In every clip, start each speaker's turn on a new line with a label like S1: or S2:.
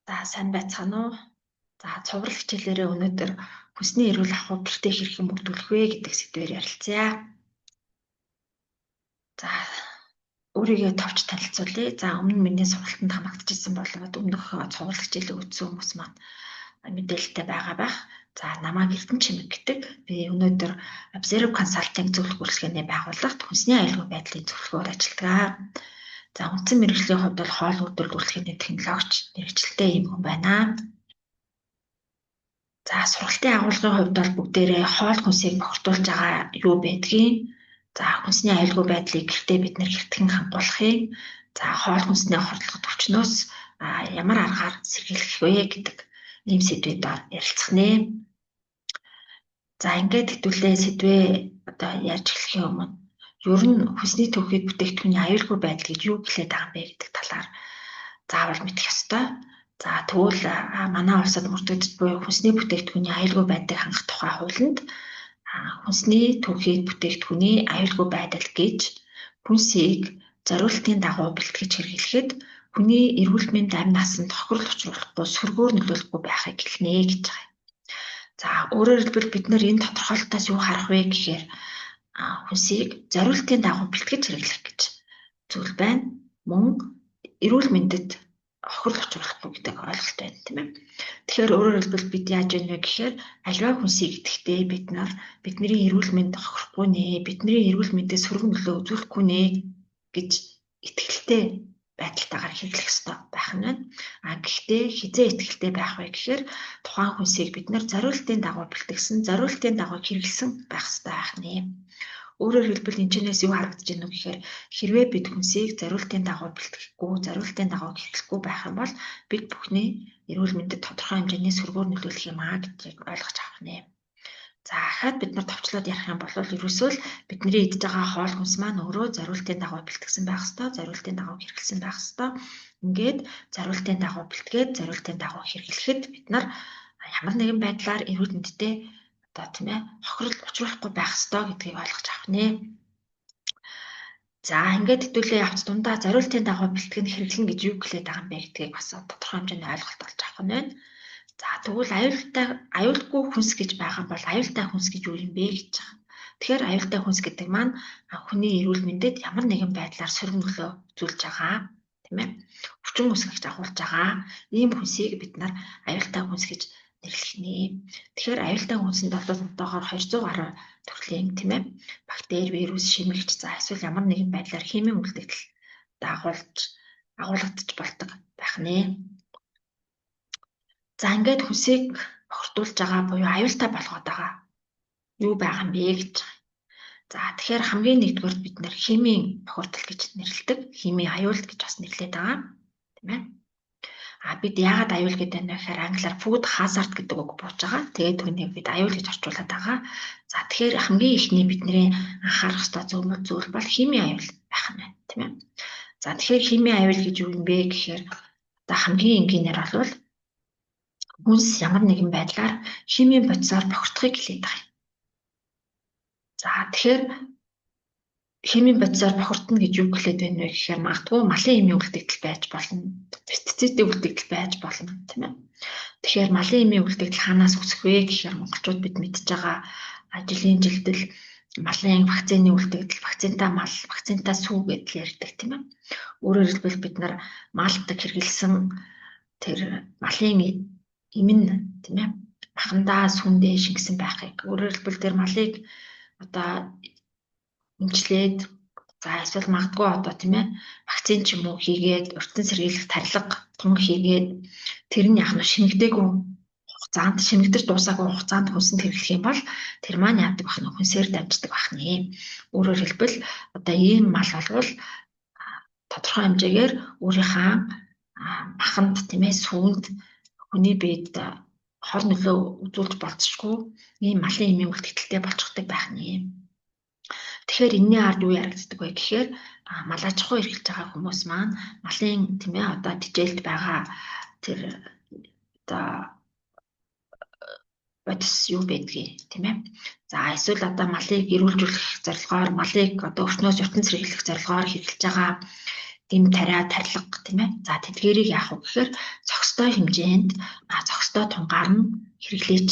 S1: За сайн байцгаана уу? За цуврал хичээлээрээ өнөөдөр хүнсний эрүүл ахуй гэртээ хэрхэн бүрдүүлэх вэ гэдэг сэдвээр ярилцъя. За өөрийгөө товч танилцуулъя. За өмнө нь миний сургалтанд хамрагдчихсан болоод өмнөх цуврал хичээлээ үзсэн хүмүүс маань мэдээлэлтэй байгаа байх. За намайг Эрдэнэ Чимэг гэдэг. Би өнөөдөр Observe Consulting зөвлөх үйлчилгээний байгууллагт хүнсний аюулгүй байдлын зөвлөгөөр ажилладаг. За үндсэн мэргэжлийн хувьд бол хоол үйлдвэрлэлийн технологич мэргэжилтэй юм хүн байна. За сургалтын агуулгын хувьд бол бүгдээрээ хоол хүнсийг бохирдуулж байгаа юу байдгийг, за хүнсний аюулгүй байдлыг гэртээ бид нэр хэрхэн хангуулахыг, за хоол хүнсний хордлого төвчнөөс ямар аргаар сэргийлэх вэ гэдэг ийм сэдвээр ярилцах нэ. За ингээд хэвтүүлээ сэдвээ одоо ярьж эхлэхийн өмнө ер нь хүнсний төвхөд бүтээгдэхүүний аюулгүй байдал гэж юу гэлээд байгаа юм бэ гэдэг талаар заавал мэдэх ёстой. За тэгвэл манай улсад мөрдөгдөж буй хүнсний бүтээгдэхүүний аюулгүй байдлыг хангах тухай хуулинд хүнсний төвхөд бүтээгдэхүүний аюулгүй байдал гэж хүнсийг зориултын дагуу бэлтгэж хэрэглэхэд хүний эрүүл мэнд амь насанд тохирол учруулахгүй сөргөөр нөлөөлөхгүй байхыг хэлнэ гэж байгаа. За өөрөөр хэлбэл бид нар энэ тодорхойлолтоос юу харах вэ гэхээр хүнсийг зориултын дагуу бэлтгэж хэрэглэх гэж зүйл байна. Мөн эрүүл мэндэд хохирол учруулахгүй гэдэг ойлголт байна, тийм ээ. Тэгэхээр өөрөөр хэлбэл бид яаж яах вэ гэхээр аливаа хүнсийг идэхдээ бид нар бидний эрүүл мэнд хохирохгүй нэ, бидний эрүүл мэндэд сөргөн нөлөө үзүүлэхгүй нэ гэж итгэлтэй байдалтайгаар хэрэглэх ёстой байх нь байна. Гэхдээ хизээ итгэлтэй байх вэ гэхээр тухайн хүнсийг бид нар зориултын дагуу бэлтгэсэн, зориултын дагуу хэрэглэсэн байх ёстой байх нэ. Өөрөөр хэлбэл энэчнээс юу харагдаж байна вэ гэхээр хэрвээ бид хүнсийг зориултын дагуу бэлтгэхгүй, зориултын дагуу хэрэглэхгүй байх юм бол бид бүхний эрүүл мэндэд тодорхой хэмжээний сөргөөр нөлөөлөх юм гэдгийг ойлгож авах нэ. За хаад бид нар товчлоод ярих юм бол ерөөсөө л бидний идж байгаа хоол хүнс маань өөрөө зориултын дагуу бэлтгэсэн байх ёстой, зориултын дагуу хэрэглэсэн байх ёстой. Ингээд зориултын дагуу бэлтгээд, зориултын дагуу хэрэглэхэд бид нар ямар нэгэн байдлаар эрүүл мэндэд тийм ээ хохирол учруулахгүй байх ёстой гэдгийг ойлгож авах нэ. За ингээд хэвтүүлээ явц дундаа зориултын дагуу бэлтгэн хэрэглэн гэж юу гэлээд байгаа юм бэ гэдгийг бас тодорхой хэмжээний ойлголт олж авах нь байна. За тэгвэл аюулгүй хүнс гэж байгаа бол аюултай хүнс гэж юу юм бэ гэж байгаа. Тэгэхээр аюултай хүнс гэдэг маань хүний эрүүл мэндэд ямар нэгэн байдлаар сөрөг нөлөө үзүүлж байгаа, тийм ээ. Хүчин үүсгэж агуулж байгаа ийм хүнсийг бид нар аюултай хүнс гэж нэрлэх нэ. Тэгэхээр аюултай хүнсэнд бол одоогоор 200 гаруй төрлийн, тийм ээ, бактери, вирус, шимэгч, за эсвэл ямар нэгэн байдлаар химийн үлдэгдэл агуулгадж болдог байх нэ. За ингээд хүнсийг бохирдуулж байгаа буюу аюултай болгоод байгаа юу байгаа юм бэ гэж байгаа. За тэгэхээр хамгийн нэгдүгээр бид нэр химийн бохирдол гэж нэрлэдэг. Химийн аюул гэж бас нэрлэдэг байгаа, тийм ээ. Бид яагаад аюул гэдэг вэ гэхээр англиар food hazard гэдэг үг бууж байгаа. Тэгээд түүнийг бид аюул гэж орчуулад байгаа. За тэгэхээр хамгийн ихний бидний анхаарах ёстой зүйл бол химийн аюул байх нь байна, тийм ээ. За тэгэхээр химийн аюул гэж юу юм бэ гэхээр одоо хамгийн энгийнээр бол хүнс ямар нэгэн байдлаар химийн бодисоор бохирдохыг хэлээд байгаа юм. За тэгэхээр химийн бодисоор бохирдно гэж юу хэлээд байна вэ гэхээр магадгүй малын эмийн үлдэгдэл байж болно, пестицидийн үлдэгдэл байж болно, тийм ээ. Тэгэхээр малын эмийн үлдэгдэл хаанаас үүсэх вэ гэхээр монголчууд бид мэдж байгаа жилийн жилдэл малын вакцины үлдэгдэл, вакцинтай мал, вакцинтай сүү гэдэл ярьдаг, тийм ээ. Өөрөөр хэлбэл бид нар малд хэрэглэсэн тэр малын эм нь, тийм ээ, махандаа сүндээ шингэсэн байхыг, өөрөөр хэлбэл тэр малыг одоо эмчлээд, за эсвэл магадгүй одоо тийм ээ вакцин ч юм уу хийгээд, урьдчилан сэргийлэх тарилга тун хийгээд тэр нь яг нь шинэгдээгүй хугацаанд, шинэгдэж дуусаагүй хугацаанд хүнсэнд хэрэглэх юм бол тэр маань яадаг бах нь хүнсээр дамждаг бах нэ. Өөрөөр хэлбэл одоо ийм мал болвол тодорхой хэмжээгээр өөрийнхөө маханд, тийм ээ, сүүнд хүний биед хор нөлөө үзүүлж болцсохгүй ийм малын эмийн үлдэгдэлтэй болчихдаг байх нэ. Тэгэхээр энэний ард юу ярагддаг вэ гэхээр мал аж ахуй эрхэлж байгаа хүмүүс маань малын, тийм ээ, одоо тижээлд байгаа тэр одоо бодис юу байдгийг, тийм ээ. За эсвэл одоо малыг эрүүлжүүлэх зорилгоор, малыг одоо өвчнөөс ертөнц сэргийлэх зорилгоор хэрэглэж байгаа дэм тариа тарилга тийм ээ. За тэдгээрийг яах вэ гэхээр зохистой хэмжээнд зохистой тунгаар нь хэрэглээч.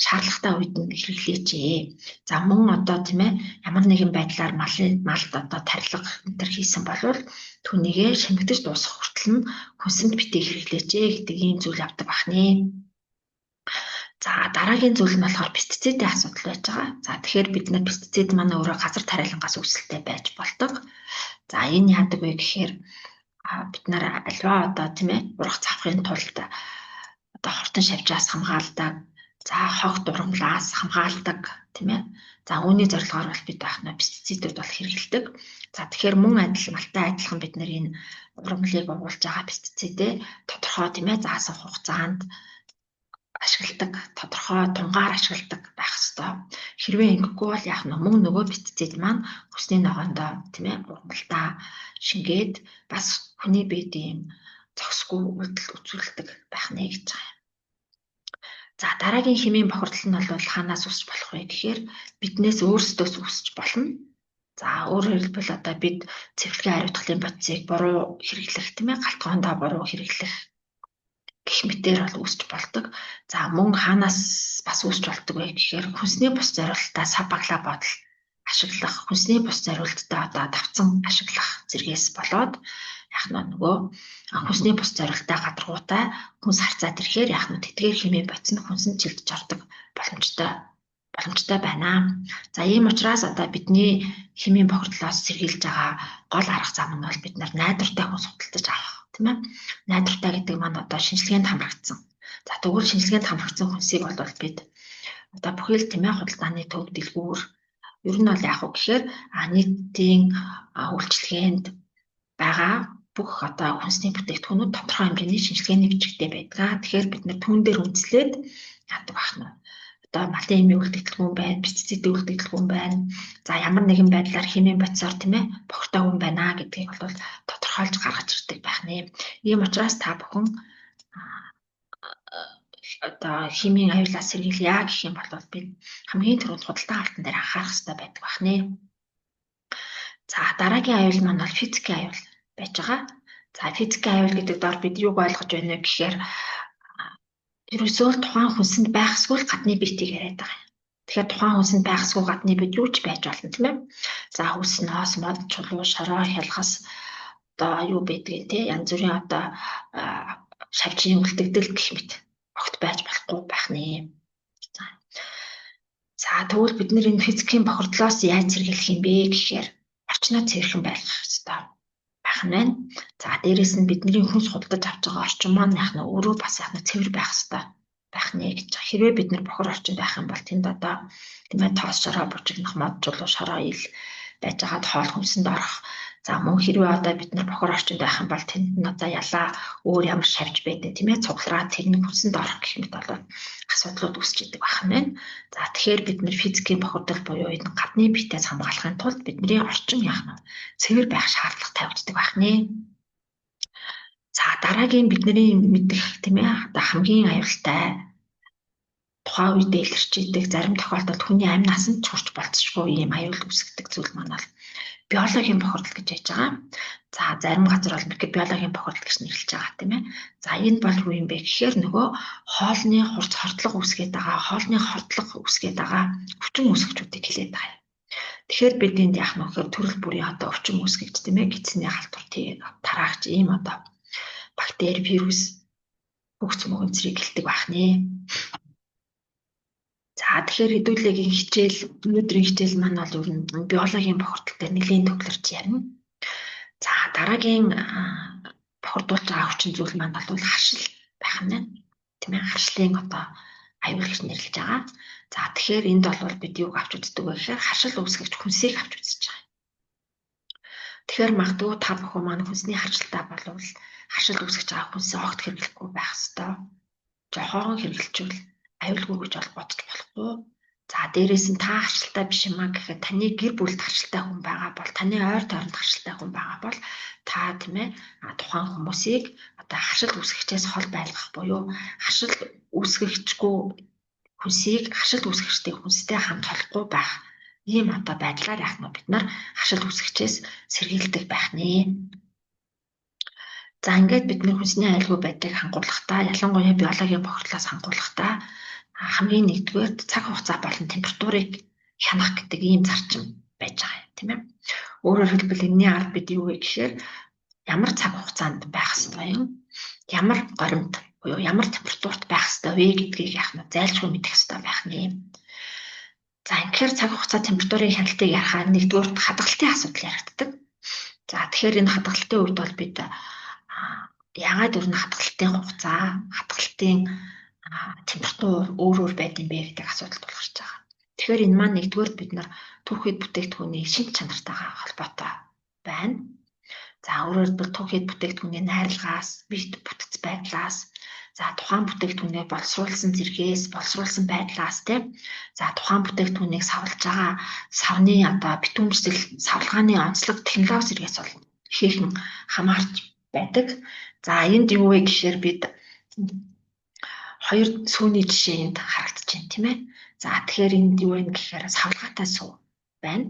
S1: Шаардлагатай үед нь хэрэглээч. За мөн одоо тийм ээ ямар нэгэн байдлаар малд одоо тарилга энэ төр хийсэн бол түүнийгээ шимэгдэж дуусах хүртэл нь хүнсэнд битгий хэрэглээч гэдэг ийм зүйл явдаг бахнэ. За дараагийн зүйл нь болохоор пестицидийн асуудал байж байгаа. За тэгэхээр бид нар пестицид манай өөрөө газар тариалангаас үүсэлтэй байж болдог. За энэ яадаг вэ гэхээр бид нар альва одоо тийм ээ урах завхын тулд одоо хортон шавжаас хамгаалдаг. За хог дурамлаас хамгаалдаг тийм ээ. За үүний зорилгоор бол бид байх нь пестицидүүд бол хэрэглэдэг. За тэгэхээр мөн малтай адилхан бид нар энэ урамлыг оруулж байгаа пестицидээ тодорхой тийм ээ заасан хугацаанд ашигладаг, тодорхой тунгаар ашигладаг байх ёстой. Хэрвээ ингэхгүй бол яах нь мөн нөгөө пестицид маань хүнсний ногоондоо тийм ээ урамлалтаа шингээд бас хүний биед ийм зохисгүй үйлдэл үзүүлдэг байх нэ гэж байгаа. За дараагийн хэмээн бохирдол нь бол хаанаас үүсч болох вэ гэхээр биднээс өөрсдөөс үүсч болно. За өөрөөр хэлбэл одоо бид цэвэрлэгийн хариуцлагын бодисыг буруу хэрэглэх тийм ээ галтгоондоо буруу хэрэглэх гэх мэтээр бол үүсч болдог. За мөн хаанаас бас үүсч болдог вэ гэхээр хүнсний бус зориулалтаа сав баглаа бодол ашиглах, хүнсний бус зориулалтаа одоо давцан ашиглах зэргээс болоод яах нь нөгөө хүнсний бус зориулалтаа гадаргуутай хүнс харцаад ирэхээр яах нь тэдгээр хэмээн бодис нь хүнсэнд чилдэж ордог боломжтой байна. За ийм учраас одоо бидний хэмээн бохирдлоос сэргийлж байгаа гол арга зам нь бол бид нар найдвартай хүнс худалдаж авах тийм ээ. Найдвартай гэдэг маань одоо шинжилгээнд хамрагдсан. За тэгвэл шинжилгээнд хамрагдсан хүнсийг бол бид одоо бүхэл тийм ээ худалдааны төв дэлгүүр ер нь бол яах вэ гэхээр нийтийн үйлчилгээнд байгаа бүх одоо хүнсний бүтээгдэхүүнүүд тодорхой хэмжээний шинжилгээний бичигтэй байдаг. Тэгэхээр бид нар түүн дээр үндэслээд яадаг байх нь одоо малын эмийн үлдэгдэлгүүн байна, пестицидийн үлдэгдэлгүүн байна. За ямар нэгэн байдлаар хэмээн бодисоор тийм ээ бохирдоогүй байна гэдгийг бол тодорхойлж гаргаж ирдэг байх нэ. Ийм учраас та бүхэн одоо хэмээн аюулаас сэргийлье гэх юм бол би хамгийн түрүүнд худалдан авалтан дээр анхаарах хэрэгтэй байдаг байх нэ. За дараагийн аюул маань бол физикийн аюул байж байгаа. За физикийн аюул гэдэг доор бид юуг ойлгож байна вэ гэхээр ерөөсөө тухайн хүнсэнд байх эсвэл гадны биетийг яриад байгаа юм. Тэгэхээр тухайн хүнсэнд байх эсвэл гадны биет юу ч байж болно тийм ээ. За хүс, ноос, мод, чулуу, шороо, хялгас одоо юу байдгийг те янз бүрийн одоо шавжийн үлдэгдэл гэх мэт огт байж болохгүй байх нэ. За тэгвэл бид нэр энэ физикийн бохирдлоос яаж сэргийлэх юм бэ гэхээр орчноо цэвэрхэн байх хэрэгтэй байх нь байна. За дээрэс нь бидний хүнс худалдаж авч байгаа орчин маань яах нь өөрөө бас яах нь цэвэр байх хэрэгтэй байх нэ гэж. Хэрвээ бид нар бохор орчинд байх юм бол тэнд одоо тийм ээ тоос шороо бужигнах, мод чулуу шороо ил байж байгаад хоол хүнсэнд орох. За мөн хэрвээ одоо бид нар бохор орчинд байх юм бол тэнд нь одоо ялаа өөр ямар шавж байдаг тийм ээ цуглараа техник хүнсэнд орох гэх мэт болоод асуудлууд үүсч идэг байх нь байна. За тэгэхээр бид нар физикийн бохирдол буюу энэ гадны биетээс хамгаалахын тулд бидний орчин яах нь цэвэр байх шаардлага тавигддаг байх нэ. За дараагийн бидний мэдэх тийм ээ одоо хамгийн аюултай тухайн үед илэрч идэг зарим тохиолдолд хүний амь насанд ч хүрч болцсохгүй ийм аюул үүсгдэг зүйл маань бол биологийн бохирдол гэж яаж байгаа. За зарим газар бол микробиологийн бохирдол гэж нэрлэж байгаа тийм ээ. За энэ бол юу юм бэ гэхээр нөгөө хоолны хурц хордлого үүсгээд байгаа, хоолны хордлого үүсгээд байгаа өвчин үүсгэгчүүдийг хэлээд байгаа. Тэгэхээр бид энд яах нь гэхээр төрөл бүрийн одоо өвчин үүсгэгч тийм ээ гидсний халдвар тараагч ийм одоо бактери, вирус хөгц мөгөнцрийг гэлдэг байх нэ. За тэгэхээр хэдүүлээгийн хичээл өнөөдрийн хичээл маань бол ер нь биологийн бохирдол дээр нэлийн төвлөрч ярина. За дараагийн бохирдуулж байгаа хүчин зүйл маань бол харшил байх нь байна. Тийм ээ харшлын одоо аюул гэж нэрлэж байгаа. За тэгэхээр энд бол бид юуг авч үздэг вэ гэхээр харшил үүсгэгч хүнсийг авч үзэж байгаа. Тэгэхээр магадгүй та бүхэн маань хүнсний харшилтаа болвол харшил үүсгэж байгаа хүнсээ огт хэрэглэхгүй байх ёстой. Жохоон хэрэглэжүүл аюулгүй гэж бол бодож болохгүй. За дээрээс нь та харшилтай биш юм а гэхэд таны гэр бүлд харшилтай хүн байгаа бол таны ойр тойронд харшилтай хүн байгаа бол та тийм ээ тухайн хүмүүсийг одоо харшил үүсгэгчээс хол байлгах буюу харшил үүсгэгчгүй хүнсийг харшил үүсгэгчтэй хүнстэй хамт холихгүй байх ийм одоо байдлаар яах нь бид нар харшил үүсгэгчээс сэргийлдэг байх нэ. За ингээд бид нэр хүнсний аюулгүй байдлыг хангуулахдаа ялангуяа биологийн бохирдлоос хангуулахдаа хамгийн нэгдүгээр цаг хугацаа болон температурыг хянах гэдэг ийм зарчим байж байгаа юм тийм ээ. Өөрөөр хэлбэл энэний арга бид юу вэ гэхээр ямар цаг хугацаанд байх ёстой юм? Ямар горимд буюу ямар температурт байх ёстой вэ гэдгийг яах нь зайлшгүй мэдэх ёстой байх нь. За тэгэхээр цаг хугацаа температурын хяналтыг ярихаар нэгдүгээр хадгалтын асуудал яригддаг. За тэгэхээр энэ хадгалтын үед бол бид яагаад өөр нь хадгалтын хугацаа, хадгалтын температур өөр байд юм бэ гэдэг асуудал тулгарч байгаа. Тэгэхээр энэ маань нэгдүгээр бид нар түүхэд бүтээгдэхүүний шинж чанартайгаа холбоотой байна. За өөрөөр хэлбэл түүхэд бүтээгдэхүүний найрлагаас, бит бүтц байдлаас, за тухайн бүтээгдэхүүнээ боловсруулсан зэргээс, боловсруулсан байдлаас тийм. За тухайн бүтээгдэхүүнийг савлж байгаа савны битүүмжлэл, савлгааны онцлог технологи зэргээс бол ихээхэн хамаарч байдаг. За энд юу вэ гэхээр бид хоёр сүүний жишээ энд харагдаж байна тийм ээ. За тэгэхээр энд юу вэ гэхээр савлгаатай сүү байна.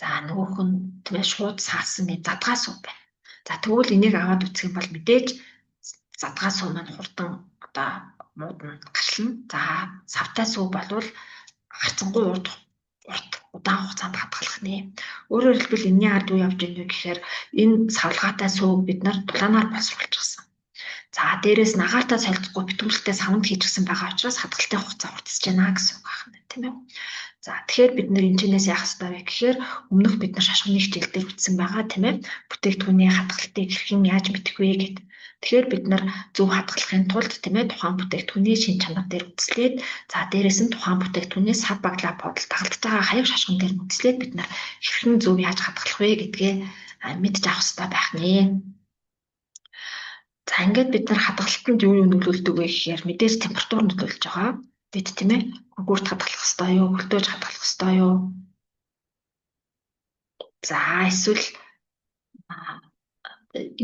S1: За нөгөөх нь тийм ээ шууд саасан задгаа сүү байна. За тэгвэл энийг аваад үзэх юм бол мэдээж задгаа сүү маань хурдан муудна гарчилна. За савтай сүү болвол харцангуй урт удаан хугацаанд хадгалах нэ. Өөрөөр хэлбэл энэний ард юу явж байна вэ гэхээр энэ савлгаатай сүүг бид нар дулаанаар боловсруулчихсан. За дээрээс нь агаартай солилцохгүй битүүмжлэлтэй савнд хийжсэн байгаа учраас хадгалтын хугацаа хурдсаж байна гэсэн үг байна тийм ээ. За тэгэхээр бид нэр энэчнээс яах ёстой вэ гэхээр өмнөх бид нар шашганы хичээл дээр үтсэн байгаа тийм ээ. Бүтээгдэхүүний хадгалтыг хэрхэн яаж мэдэх вэ гэдэг. Тэгэхээр бид нар зөв хадгалахын тулд тийм ээ тухайн бүтээгдэхүүний шин чанар дээр үзлээд за дээрээс нь тухайн бүтээгдэхүүнээс сав баглаа бодол дагалдж байгаа хаяг шашган дээр үзлээд бид нар хэрхэн зөв яаж хадгалах вэ гэдгээ мэдж авах ёстой байх нэ. За ингээд бид нар хадгалтанд юу нөлөөлдөг вэ гэхээр мэдээж температур нөлөөлж байгаа. Бид тийм ээ гүрт хадгалах ёстой юу, хөлтөөж хадгалах ёстой юу? За эсвэл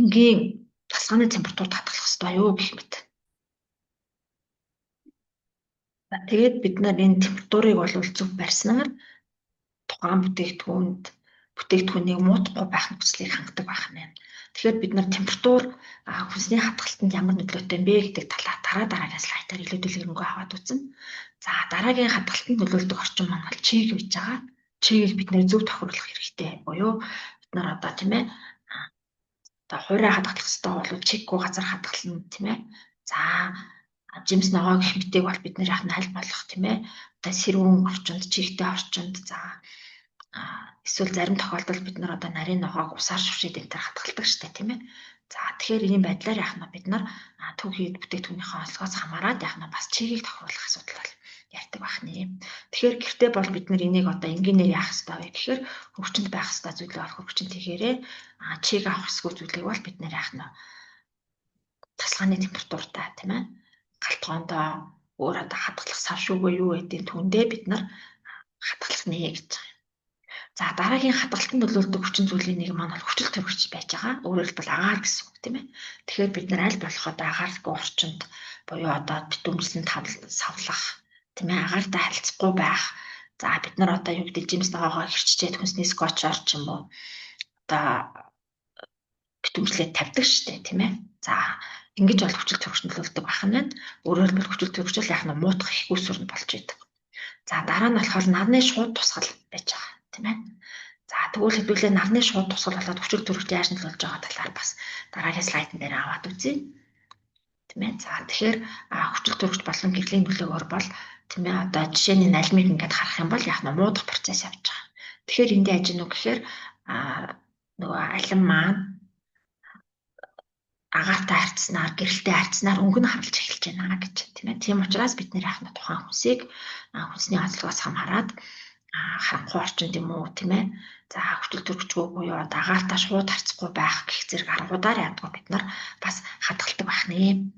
S1: энгийн тасгааны температурт хадгалах ёстой юу гэх мэт. За тэгээд бид нар энэ температурыг бол зөв барьснаар тухайн бүтээгдэхүүнийг муутахгүй байх нөхцөлийг хангадаг байх нь. Тэгэхээр бид нар температур хүнсний хадгалтанд ямар нөлөөтэй юм бэ гэдэг талаа дараагийн слайдаар илүү дэлгэрэнгүй аваад үзнэ. За дараагийн хадгалтанд нөлөөлдөг орчин маань бол чиг гэж байгаа. Чигийг бид нэр зөв тохируулах хэрэгтэй. Буюу бид нар тийм ээ хуурай хадгалах хэрэгтэй бол чиггүй газар хадгална тийм ээ. За жимс ногоо гэх мэтийг бол бид нэр яах нь аль болох тийм ээ. Сэрүүн орчинд, чигтэй орчинд за эсвэл зарим тохиолдолд бид нар нарийн ногоог усаар шүршээд энэ төр хадгалдаг штэ тийм ээ. За тэгэхээр энэ байдлаар яах нь бид нар түүхийд бүтээгдэхүүнийхээ онцлогоос хамаарат яах нь бас чигийг тохируулах асуудал бол ярьдаг байх нэ. Тэгэхээр гэртээ бол бид нар энийг энгийнээр яах ёстой вэ гэхээр хөвчөнд байх ёстой зүйлээ бол хөвчөнд хийгээрээ чиг авах ёсгүй зүйлийг бол бид нар яах нь тасгааны температуртай тийм ээ. Галтгоондоо өөр хадгалах савшгүй юу гэдэг түндээ бид нар хадгалах нэ гэж байна. За дараагийн хадгалтанд нөлөөлдөг хүчин зүйлийн нэг маань бол хүчил төрөгч байж байгаа. Өөрөөр хэлбэл агаар гэсэн үг тийм ээ. Тэгэхээр бид нар аль болох агааргүй орчинд буюу битүүмжлэнд савлах тийм ээ агаартай харилцахгүй байх. За бид нар юу гэдэг жимс ногоогоо хэрччээд хүнсний скотчоор ч юм уу битүүмжлээд тавьдаг штэ тийм ээ. За ингэж бол хүчил төрөгч нөлөөлдөг байх нь байна. Өөрөөр хэлбэл хүчил төрөгч л яах нь муутгах их усүр нь болж идэг. За дараа нь болохоор нарны шууд тусгал байж байгаа тийм ээ. За тэгвэл хэдүүлээ нарны шууд тусгал болоод хүчил төрөгч яаж нөлөөлж байгаа талаар бас дараагийн слайдн дээр аваад үзье. Тийм ээ. За тэгэхээр хүчил төрөгч болон гэрлийн нөлөөгөөр бол тийм ээ жишээний налимыг ингээд харах юм бол яг муудах процесс явж байгаа. Тэгэхээр эндээ ажиг нь гэхээр нөгөө алим маань агаартай харьцснаар гэрэлтэй харьцснаар өнгө нь харалж эхэлж байна гэж тийм ээ. Тийм учраас бид нэр яах нь тухайн хүнсийг хүнсний онцлогоос хамаарат харанхуй орчинд юм уу тийм ээ. За хүчил төрөгчгүй буюу агаартай шууд харьцахгүй байх гэх зэрэг аргуудаар ядгаа бид нар бас хадгалдаг байх нэ.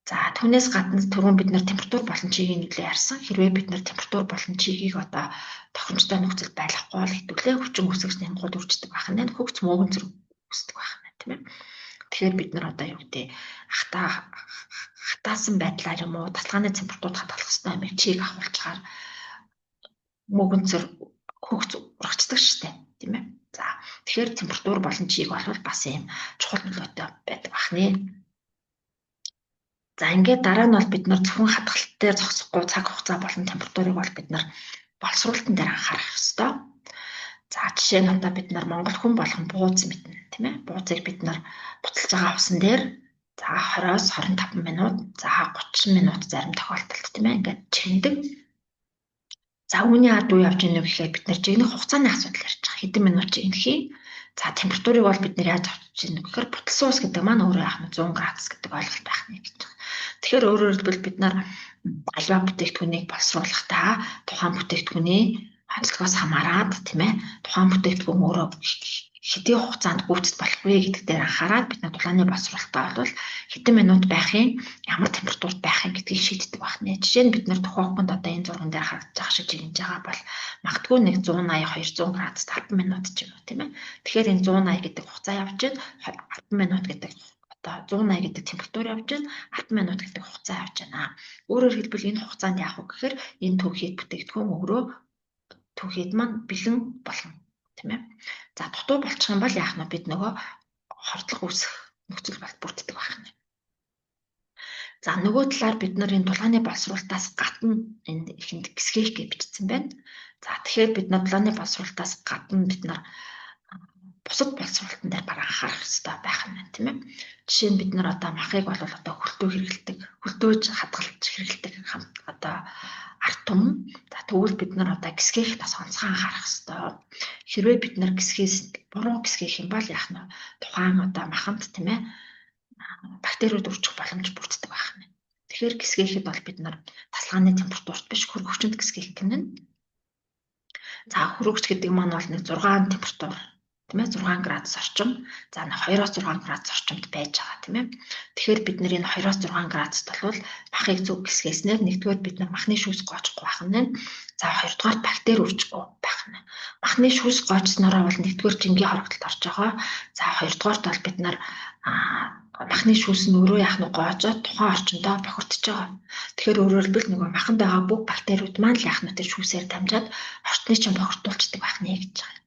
S1: За түүнээс гадна түрүүн бид нар температур болон чигийн нөлөө ярьсан. Хэрвээ бид нар температур болон чигийг тохиромжтой нөхцөлд байлгахгүй бол хэдүүлээ хүчин өсгөж нэмгууд үрждэг байх нь хөгц мөөгөн зэрэг өсдөг байх нь тийм ээ. Тэгэхээр бид нар юу гэдэг хатаасан байдлаар юм уу тасгааны температурт хадгалах хэрэгтэй юм чиг авахулчаар мөөгөнцөр хөгц урагчдаг штэ тийм ээ. За тэгэхээр температур болон чийг бол бас ийм чухал нөлөөтэй байдаг бахны. За ингээд дараа нь бол бид нар зөвхөн хадгалт дээр зогсохгүй цаг хугацаа болон температурыг бол бид нар боловсруулалтын дээр анхаарах ёстой. За жишээ нь одоо бид нар Монгол хүн болгон бууз мэднэ тийм ээ. Буузыг бид нар буцалж байгаа усан дээр за 20-оос 25 минут, за 30 минут зарим тохиолдолд тийм ээ ингээд чигнэдэг. За үүний ард уу явж ийнө гэхээр бид нар жигнэх хугацааны асуудал ярьж байгаа. Хэдэн минут чигнэх юм. За температурыг бол бид нар яаж авчиж ийнө гэхээр буталсан ус гэдэг маань өөрөө яах нь 100 градус гэдэг ойлголт байх нь гэж байна. Тэгэхээр өөрөөр хэлбэл бид нар альва бүтээгдэхүүнийг боловсруулахдаа тухайн бүтээгдэхүүний онцлогоос хамаарат тийм ээ тухайн бүтээгдэхүүн өөрөө хэдийн хугацаанд гүйцэд болох вэ гэдэг дээр анхаарал бид нар дулааны боловсруулалтаа бол хэдэн минут байхын ямар температурт байхын гэдгийг шийддэг байна. Жишээ нь бид нар тухайханд одоо энэ зурган дээр харагдаж байгаа шиг жигнэж байгаа бол магадгүй нэг 180 200 градуст 10 минут ч юм уу тийм ээ. Тэгэхээр энэ 180 гэдэг хугацаа явж байна. 10 минут гэдэг одоо 180 гэдэг температур явж байна. 10 минут гэдэг хугацаа явж байна. Өөрөөр хэлбэл энэ хугацаанд яах вэ гэхээр энэ түүхийд бүтээгдэхүүн өөрөө түүхийд маань бэлэн болно тийм ээ. За дутуу болчих юм бол яах нь бид нөгөө хордлого үүсэх нөхцөл бүрддэг байна. За нөгөө талаар бид нар энэ дулааны боловсруулалтаас гадна энэ ихэнд гисгэх гэж бичсэн байна. За тэгэхээр бид нар дулааны боловсруулалтаас гадна бид нар бусад боловсруулалтан дээр бараг анхаарах хэрэгтэй байх юм байна тийм ээ. Жишээ нь бид нар одоо махыг бол одоо хөлтөө хэрэглэдэг, хөлтөөж хадгалж хэрэглэдэг одоо арт түмэн. За тэгвэл бид нар одоо гисгэх бас онцгой анхаарах хэрэгтэй. Хэрвээ бид нар гисгээс буруу гисгэх юм бол яах нь тухайн одоо маханд тийм ээ бактериуд өрчих боломж бүрддэг байна. Тэгэхээр гисгэхэд бол бид нар тасалгааны температурт биш хөргөгчөнд гисгэх гэнэ. За хөргөгч гэдэг маань бол нэг 6 температур тийм ээ 6 градус орчим. За 2-оос 6 градус орчимд байж байгаа тийм ээ. Тэгэхээр бид нэр энэ 2-оос 6 градуст бол махыг зөв гисгээснээр нэгдүгээр бид нар махны шүүс гоочихгүй байх нь. За хоёрдугаар бактери үржихгүй байх нь. Махны шүүс гоочснороо бол нэгдүгээр жингийн хорогдолд орж байгаа. За хоёрдугаарт бол бид нар махны шүүс нь өөрөө яах нь гоожоод тухайн орчиндөө бохирдож байгаа. Тэгэхээр өөрөөр хэлбэл нөгөө маханд байгаа бүх бактериуд маань л яах нь тэр шүүсээр дамжаад орчны чинь бохирдуулцдаг байх нэ гэж байгаа.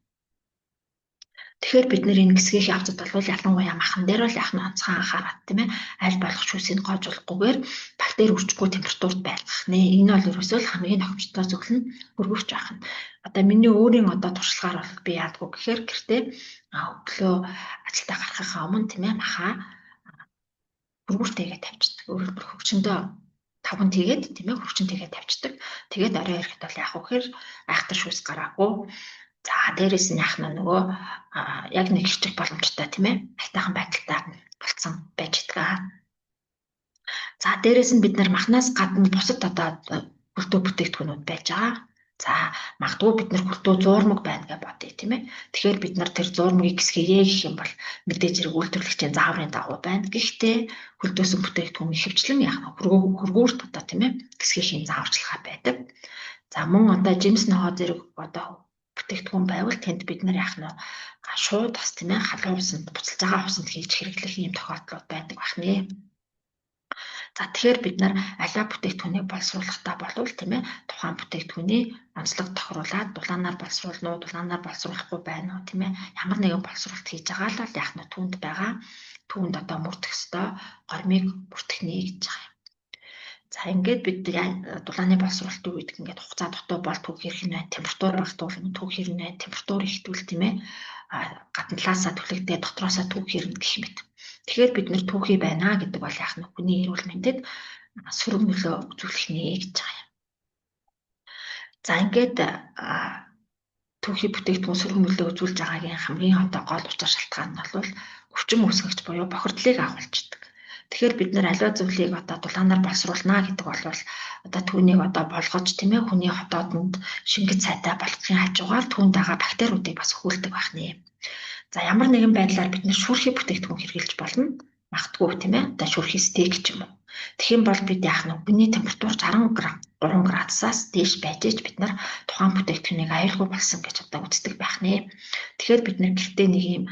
S1: Тэгэхээр бид нэр энэ гисгэх явцад бол ялангуяа махан дээр бол яах нь онцгой анхаарат тийм ээ аль болох шүүсийг гоожуулахгүйгээр бактери үржихгүй температурт байлгах нэ. Энэ бол ерөөсөө л хамгийн тохиомжтой зүйл нь хөргөгч байх нь. Одоо миний өөрийн одоо туршлагаар бол би яадгүй гэхээр гэртээ өглөө ажилдаа гарахаа өмнө тийм ээ махаа хөргүүртэйгээ тавьчихдаг. Өөрөөр хэлбэл хөгчөндөө таван тэгээд тийм ээ хөргөчнтэйгээ тавьчихдаг. Тэгээд орой ирэхэд бол яах вэ гэхээр айхтар шүүс гараагүй. За дээрээс нь яах нь нөгөө яг нэг хичээх боломжтой тийм ээ айтайхан байдалтай болцсон байж байгаа. За дээрээс нь бид нар махнаас гадна бусад одоо хөлтөө бүтээгдэхүүнүүд байж байгаа. За магадгүй бид нар хөлтөө зуурмаг байна гэж бодъё тийм ээ. Тэгэхээр бид нар тэр зуурмагийг гисгэе гэх юм бол мэдээж хэрэг үйлдвэрлэгчийн зааврын дагуу байна. Гэхдээ хөлтөөсөн бүтээгдэхүүн ихэвчлэн яах нь хөргүүрт одоо тийм ээ гисгэхийн зааварчилгаа байдаг. За мөн одоо жимс нохоо зэрэг одоо бүтээгдэхүүн байвал тэнд бид нар яах нь шууд бас тийм ээ халуун усанд буцалж байгаа усанд хийж хэрэглэх юм тохиолдлууд байдаг байна. За тэгэхээр бид нар аливаа бүтээгдэхүүнийг боловсруулахдаа болвол тийм ээ тухайн бүтээгдэхүүний онцлог тохируулаад дулаанаар боловсруулна уу, дулаанаар боловсруулахгүй байна уу тийм ээ ямар нэгэн боловсруулалт хийж байгаа л яах нь түүнд байгаа түүнд одоо мөрдөх ёстой гормыг бүртгэнэ гэж байгаа юм. За ингээд бид дулааны боловсруулалтын үед ингээд хугацаа дутуу бол түүх хэрэг нэ температур багтуул түүх хэрэг нэ температур ихтүүл тийм ээ гадна талаасаа түлэгдээ дотроосоо түүх хэрэг гэх мэт. Тэгэхээр бид нэр түүхий байна гэдэг бол яах нь хүний эрүүл мэндэд сөрөг нөлөө үзүүлэх нэ гэж байгаа юм. За ингээд түүхий бүтээгдэхүүн сөрөг нөлөө үзүүлж байгаагийн хамгийн одоо гол учир шалтгаан нь бол өвчин үүсгэгч буюу бохирдлыг агуулждаг. Тэгэхээр бид нэр аливаа зүйлийг одоо дулаанаар боловсруулна гэдэг бол одоо түүнийг одоо болгож тийм ээ хүний хотоодонд шингэц сайтай болгохын хажуугаар түүнд байгаа бактериудыг бас өхүүлдэг байх нэ. За ямар нэгэн байдлаар бид нэр шүүрхий бүтээгдэхүүн хэрэглэж болно. Магадгүй тийм ээ одоо шүүрхий стейк ч юм уу. Тэгхийн бол бид яах нь хүний температур 63 градусаас дээш байж бид нар тухайн бүтээгдэхүүнийг аюулгүй болсон гэж одоо үздэг байх нэ. Тэгэхээр бид нэр гэртээ нэг юм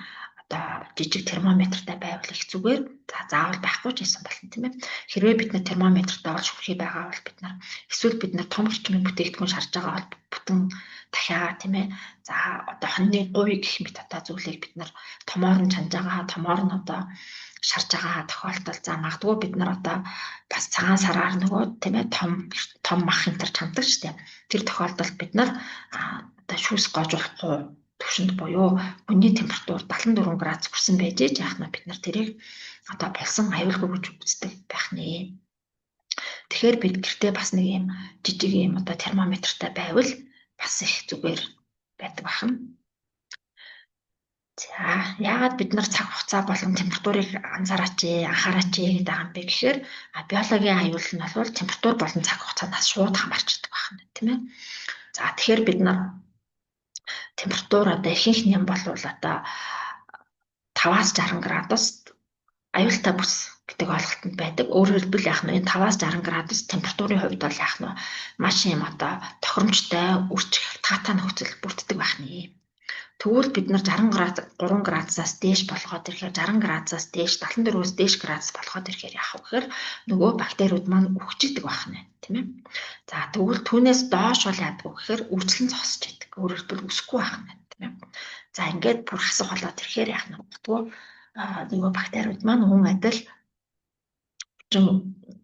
S1: одоо жижиг термометртай байвал их зүгээр. За заавал байхгүй ч гэсэн болно тийм ээ. Хэрвээ бид нар термометртай олж хүрхий байгаа бол бид нар эсвэл бид нар том орчмын бүтээгдэхүүн шарж байгаа бол бүтэн дахиад тийм ээ. За одоо хоньны говь гэх мэт одоо зүйлийг бид нар томоор нь чанж байгаа, томоор нь одоо шарж байгаа тохиолдолд за магадгүй бид нар одоо бас цагаан сараар нөгөө тийм ээ том мах энтер чамдаг штеп. Тэр тохиолдолд бид нар одоо шүүс гоожуулахгүй төвшөнд буюу хүний температур 74 градус хүрсэн байж яах нь бид нар тэрийг одоо болсон аюулгүй гэж үздэг байх нэ. Тэгэхээр бид гэртээ бас нэг юм жижиг юм одоо термометртай байвал бас их зүгээр байдаг бахан. За яагаад бид нар цаг хугацаа болон температурыг анхаараач гэдэг юм бэ гэхээр биологийн аюул нь бол температур болон цаг хугацаанаас шууд хамаарчдаг байна тийм ээ. За тэгэхээр бид нар температур одоо ихэнх юм бол одоо 5-аас 60 градус аюултай бүс гэдэг ойлголтод байдаг. Өөрөөр хэлбэл яах нь энэ 5-аас 60 градус температурын хувьд бол яах нь маш юм одоо тохиромжтой үржих таатай нөхцөл бүрддэг байх нэ. Тэгвэл бид нар 60 градус 3 градусаас дээш болгоод ирэхээр 60 градусаас дээш 74-өөс дээш градус болгоод ирэхээр яах вэ гэхээр нөгөө бактериуд маань үхчихдэг байна тийм ээ. За тэгвэл түүнээс доош бол яадаг вэ гэхээр үржлэн зогсож идэг. Өөрөөр хэлбэл үсэхгүй байна тийм ээ. За ингээд бүр хасах болоод ирэхээр яах нь вэ? Нөгөө бактериуд маань хүн адил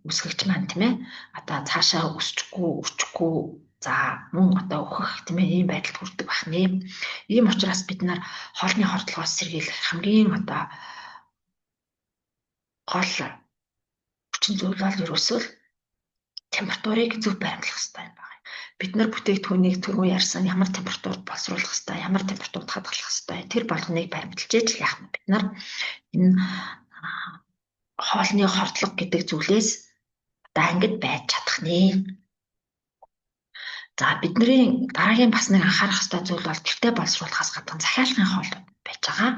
S1: үсгэгч маань тийм ээ. Одоо цаашаа өсчихгүй, үрчихгүй за мөн одоо өөхөх тийм ээ ийм байдалд хүрдэг байна. Ийм учраас бид нар хоолны хордлогоос сэргийлэх хамгийн одоо гол хүчин зүйл бол ерөөсөө температурыг зөв баримтлах хэрэгтэй юм байна. Бид нар бүтээгдэхүүнийг түрүү ярьсан ямар температурт боловсруулах хэрэгтэй, ямар температурт хадгалах хэрэгтэй тэр болгоныг баримталж яах нь бид нар энэ хоолны хордлого гэдэг зүйлээс одоо ангид байж чадах нэ. За бидний дараагийн бас нэг анхаарах ёстой зүйл бол гэртээ боловсруулахаас гадна захиалгын хоол байж байгаа.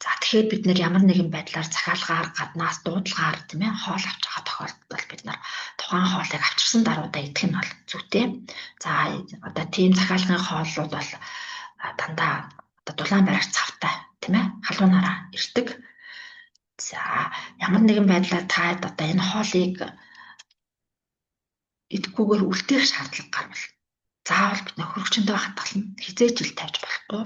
S1: За тэгэхээр бид нэр ямар нэгэн байдлаар захиалгаар гаднаас дуудлагаар тийм ээ хоол авч байгаа тохиолдолд бид нар тухайн хоолыг авчирсан даруйдаа идэх нь бол зүйтэй. За одоо тийм захиалгын хооллууд бол дандаа одоо дулаан баригч цавтай тийм ээ халуунаараа ирдэг. За ямар нэгэн байдлаар та одоо энэ хоолыг идэхгүйгээр үлдээх шаардлага гарвал заавал бид нөхөрөгчөндөө хатгална хизээж ил тавьж болохгүй.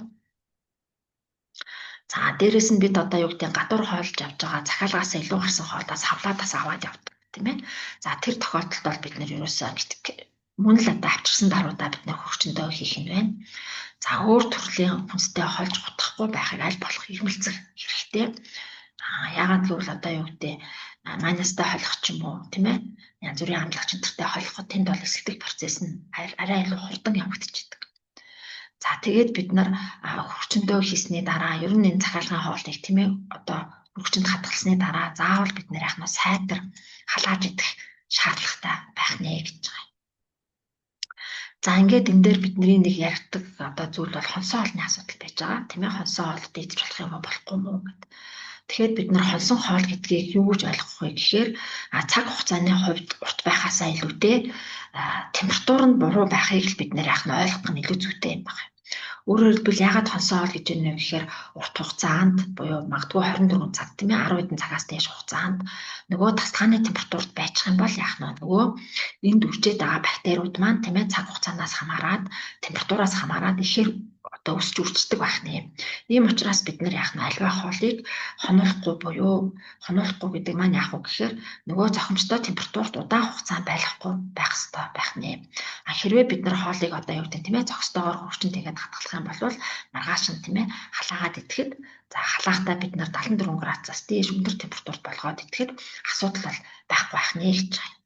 S1: За дээрэс нь бид одоо юу гэдэг гадуур хоолж явж байгаа захиалгаас илүү гарсан хоолоос хавлаадаас аваад явдаг тийм ээ. За тэр тохиолдолд бол бид нэр ерөөсөө мөн л одоо авчирсан даруйдаа бид нөхөрөгчөндөө хийх юм байна. За өөр төрлийн хүнстэй холж гутахгүй байхыг аль болох ирмэлцэх хэрэгтэй. Яагаад гэвэл одоо юу гэдэг манастай холих ч юм уу тийм ээ янз бүрийн амлагч энтертэй холиход тэнд бол эсэлдэг процесс нь арай илүү хурдан явагдчихдаг. За тэгээд бид нар хөрчөндөө хийсний дараа ер нь энэ захиалгын хоолыг тийм ээ одоо хөрчөнд хадгалсны дараа заавал бид нэр яхнаа сайтар халааж идэх шаардлагатай байх нэ гэж байгаа. За ингээд энэ дээр бидний нэг яригдаг одоо зүйл бол хонсон хоолны асуудал байж байгаа тийм ээ хонсон хоол дийдэж болох юм болохгүй мүү гэдэг. Тэгэхээр бид нар хонсон хоол гэдгийг юу гэж ойлгох вэ гэхээр цаг хугацааны хувьд урт байхаасаа илүүтэй температур нь буруу байхыг л бид нэр яах нь ойлгох нь илүү зүйтэй юм байна. Өөрөөр хэлбэл ягаад хонсон хоол гэж юм бэ гэхээр урт хугацаанд буюу магадгүй 24 цаг тийм ээ 10 хэдэн цагаас дээш хугацаанд нөгөө тасалгааны температурт байчих юм бол яах нь нөгөө энд үржиж байгаа бактериуд маань тийм ээ цаг хугацаанаас хамаарат температураас хамаарат ихээр одоо өсч үрждэг байх нэ. Ийм учраас бид нар яах нь альва хоолыг хоноохгүй буюу хоноохгүй гэдэг маань яах вэ гэхээр нөгөө зохимжтой температурт удаан хугацаанд байхгүй байх хэрэгтэй байх нэ. Хэрвээ бид нар хоолыг одоо юу гэдэг тийм ээ зохистойгоор хөрчин тэгээд хадгалах юм бол маргааш нь тийм ээ халаагаад идэхэд за халаахтаа бид нар 74 градусаас дээш өндөр температурт болгоод идэхэд асуудал бол байхгүй байх нэ гэж байна.